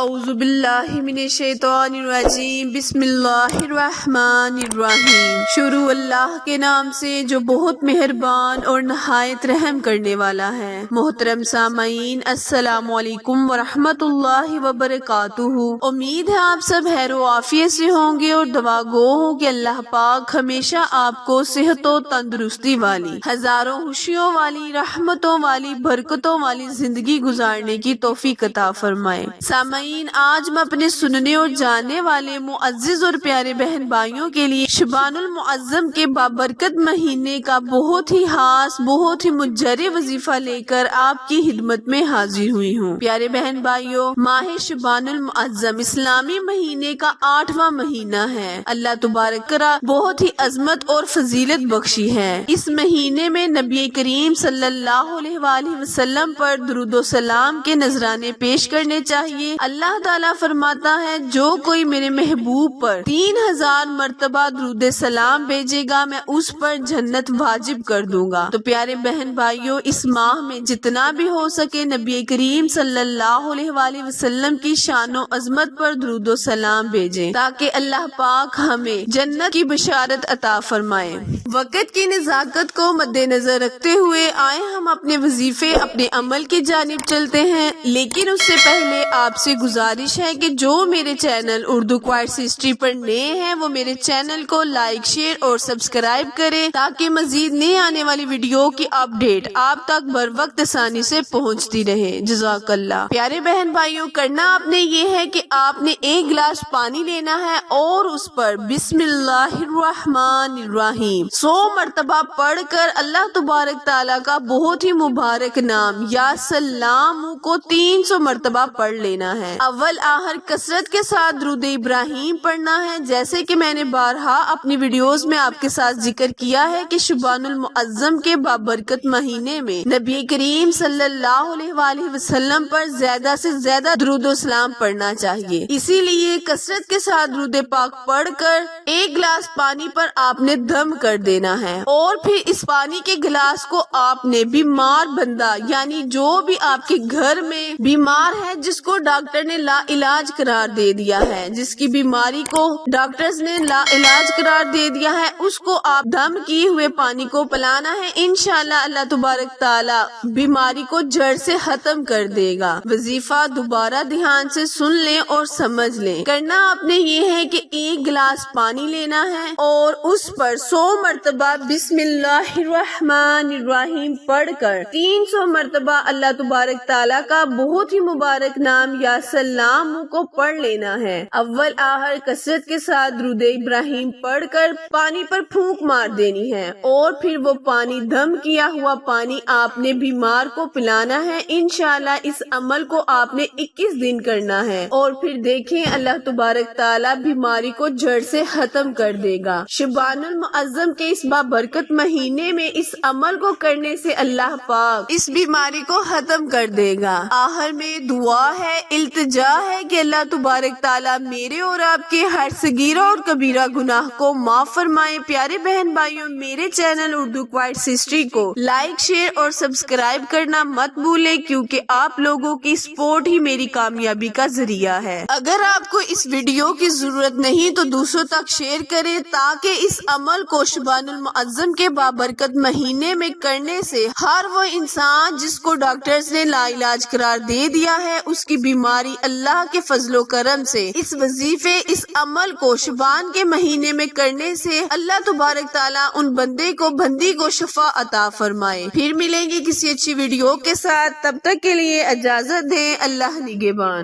اعوذ باللہ من الشیطان الرجیم بسم اللہ الرحمن الرحیم۔ شروع اللہ کے نام سے جو بہت مہربان اور نہایت رحم کرنے والا ہے۔ محترم سامعین، السلام علیکم ورحمۃ اللہ وبرکاتہ۔ امید ہے آپ سب خیر و عافیت سے ہوں گے اور دعا گو ہوں کہ اللہ پاک ہمیشہ آپ کو صحت و تندرستی والی، ہزاروں خوشیوں والی، رحمتوں والی، برکتوں والی زندگی گزارنے کی توفیق عطا فرمائے۔ سامعین، آج میں اپنے سننے اور جاننے والے معزز اور پیارے بہن بھائیوں کے لیے شعبان المعظم کے بابرکت مہینے کا بہت ہی خاص، بہت ہی مجرب وظیفہ لے کر آپ کی خدمت میں حاضر ہوئی ہوں۔ پیارے بہن بھائیوں، ماہ شعبان المعظم اسلامی مہینے کا 8واں مہینہ ہے۔ اللہ تبارک کرا بہت ہی عظمت اور فضیلت بخشی ہے۔ اس مہینے میں نبی کریم صلی اللہ علیہ وآلہ وسلم پر درود و سلام کے نذرانے پیش کرنے چاہیے۔ اللہ تعالیٰ فرماتا ہے، جو کوئی میرے محبوب پر 3000 مرتبہ درود سلام بھیجے گا، میں اس پر جنت واجب کر دوں گا۔ تو پیارے بہن بھائیوں، اس ماہ میں جتنا بھی ہو سکے نبی کریم صلی اللہ علیہ وآلہ وسلم کی شان و عظمت پر درود و سلام بھیجیں تاکہ اللہ پاک ہمیں جنت کی بشارت عطا فرمائے۔ وقت کی نزاکت کو مد نظر رکھتے ہوئے آئے ہم اپنے وظیفے، اپنے عمل کی جانب چلتے ہیں، لیکن اس سے پہلے آپ سے گزارش ہے کہ جو میرے چینل اردو کوئٹس ہسٹری پر نئے ہیں وہ میرے چینل کو لائک، شیئر اور سبسکرائب کریں تاکہ مزید نئے آنے والی ویڈیو کی اپڈیٹ آپ تک بر وقت آسانی سے پہنچتی رہے۔ جزاک اللہ۔ پیارے بہن بھائیوں، کرنا آپ نے یہ ہے کہ آپ نے ایک گلاس پانی لینا ہے اور اس پر بسم اللہ الرحمن الرحیم 100 مرتبہ پڑھ کر اللہ تبارک تعالیٰ کا بہت ہی مبارک نام یا سلام کو 300 مرتبہ پڑھ لینا ہے۔ اول آخر کثرت کے ساتھ درود ابراہیم پڑھنا ہے۔ جیسے کہ میں نے بارہا اپنی ویڈیوز میں آپ کے ساتھ ذکر کیا ہے کہ شعبان المعظم کے بابرکت مہینے میں نبی کریم صلی اللہ علیہ وآلہ وسلم پر زیادہ سے زیادہ درود و سلام پڑھنا چاہیے۔ اسی لیے کثرت کے ساتھ درود پاک پڑھ کر ایک گلاس پانی پر آپ نے دم کر دینا ہے اور پھر اس پانی کے گلاس کو آپ نے بیمار بندہ، یعنی جو بھی آپ کے گھر میں بیمار ہے، جس کو ڈاکٹر نے لا علاج قرار دے دیا ہے، جس کی بیماری کو ڈاکٹرز نے لا علاج قرار دے دیا ہے، اس کو آپ دم کیے ہوئے پانی کو پلانا ہے۔ انشاءاللہ اللہ تبارک تعالیٰ بیماری کو جڑ سے ختم کر دے گا۔ وظیفہ دوبارہ دھیان سے سن لیں اور سمجھ لیں۔ کرنا آپ نے یہ ہے کہ ایک گلاس پانی لینا ہے اور اس پر 100 مرتبہ بسم اللہ الرحمن الرحیم پڑھ کر 300 مرتبہ اللہ تبارک تعالیٰ کا بہت ہی مبارک نام یا سلام کو پڑھ لینا ہے۔ اول آخر کثرت کے ساتھ درود ابراہیم پڑھ کر پانی پر پھونک مار دینی ہے اور پھر وہ پانی دم کیا ہوا پانی آپ نے بیمار کو پلانا ہے۔ انشاءاللہ اس عمل کو آپ نے 21 دن کرنا ہے اور پھر دیکھیں اللہ تبارک تعالیٰ بیماری کو جڑ سے ختم کر دے گا۔ شعبان المعظم کے اس بابرکت مہینے میں اس عمل کو کرنے سے اللہ پاک اس بیماری کو ختم کر دے گا۔ آخر میں دعا ہے، التجا ہے کہ اللہ تبارک تعالیٰ میرے اور آپ کے ہر صغیرہ اور کبیرہ گناہ کو معاف فرمائے۔ پیارے بہن بھائیوں، میرے چینل اردو کوئٹس ہسٹری کو لائک، شیئر اور سبسکرائب کرنا مت بھولیں، کیونکہ آپ لوگوں کی سپورٹ ہی میری کامیابی کا ذریعہ ہے۔ اگر آپ کو اس ویڈیو کی ضرورت نہیں تو دوسروں تک شیئر کریں تاکہ اس عمل کو شعبان المعظم کے بابرکت مہینے میں کرنے سے ہر وہ انسان جس کو ڈاکٹرز نے لا علاج قرار دے دیا ہے، اس کی بیماری اللہ کے فضل و کرم سے اس وظیفے، اس عمل کو شعبان کے مہینے میں کرنے سے اللہ تبارک تعالیٰ ان بندی کو شفا عطا فرمائے۔ پھر ملیں گے کسی اچھی ویڈیو کے ساتھ، تب تک کے لیے اجازت دیں۔ اللہ نگہبان۔